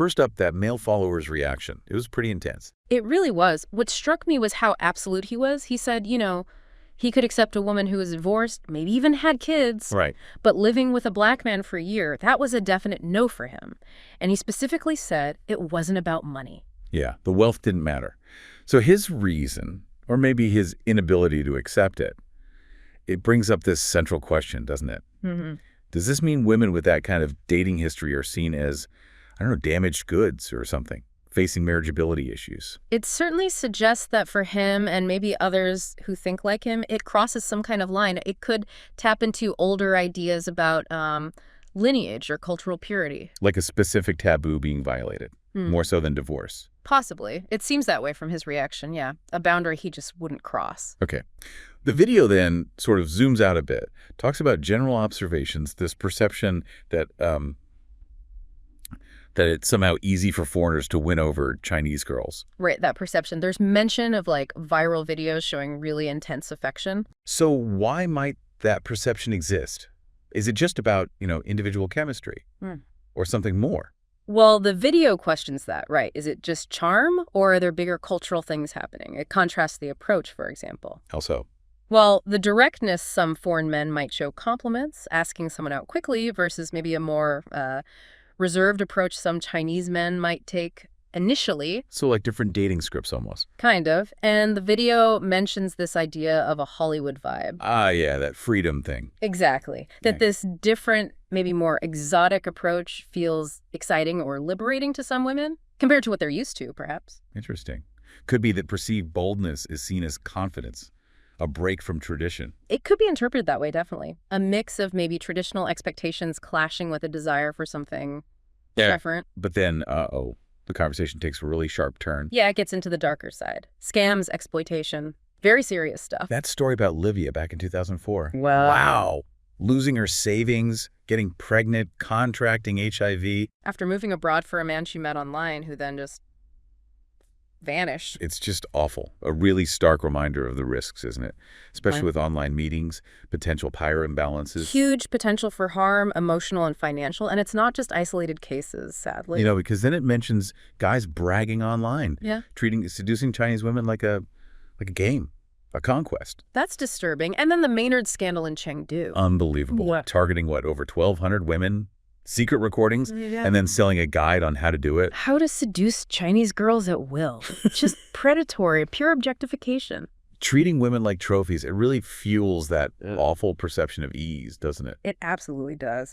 First up, that male follower's reaction. It was pretty intense. It really was. What struck me was how absolute he was. He said, he could accept a woman who was divorced, maybe even had kids. Right. But living with a black man for a year, that was a definite no for him. And he specifically said it wasn't about money. Yeah, the wealth didn't matter. So his reason, or maybe his inability to accept it, it brings up this central question, doesn't it? Mm-hmm. Does this mean women with that kind of dating history are seen as, I don't know, damaged goods or something, facing marriageability issues? It certainly suggests that for him and maybe others who think like him, it crosses some kind of line. It could tap into older ideas about lineage or cultural purity. Like a specific taboo being violated, more so than divorce. Possibly. It seems that way from his reaction, yeah. A boundary he just wouldn't cross. Okay. The video then sort of zooms out a bit, talks about general observations, this perception that that it's somehow easy for foreigners to win over Chinese girls. Right, that perception. There's mention of viral videos showing really intense affection. So why might that perception exist? Is it just about, individual chemistry or something more? Well, the video questions that, right? Is it just charm, or are there bigger cultural things happening? It contrasts the approach, for example. How so? Well, the directness some foreign men might show compliments, asking someone out quickly, versus maybe a more reserved approach some Chinese men might take initially. So like different dating scripts almost. Kind of. And the video mentions this idea of a Hollywood vibe. Ah, yeah, that freedom thing. Exactly. That this different, maybe more exotic approach feels exciting or liberating to some women, compared to what they're used to, perhaps. Interesting. Could be that perceived boldness is seen as confidence, a break from tradition. It could be interpreted that way, definitely. A mix of maybe traditional expectations clashing with a desire for something different. But then, the conversation takes a really sharp turn. Yeah, it gets into the darker side. Scams, exploitation, very serious stuff. That story about Livia back in 2004. Wow. Losing her savings, getting pregnant, contracting HIV. After moving abroad for a man she met online who then just vanished. It's just awful. A really stark reminder of the risks, isn't it? Especially with online meetings, potential power imbalances. Huge potential for harm, emotional and financial. And it's not just isolated cases, sadly. Because then it mentions guys bragging online. Yeah. Seducing Chinese women like a game, a conquest. That's disturbing. And then the Maynard scandal in Chengdu. Unbelievable. What? Targeting, over 1,200 women? Secret recordings, and then selling a guide on how to do it. How to seduce Chinese girls at will. Just predatory, pure objectification. Treating women like trophies, it really fuels that awful perception of ease, doesn't it? It absolutely does.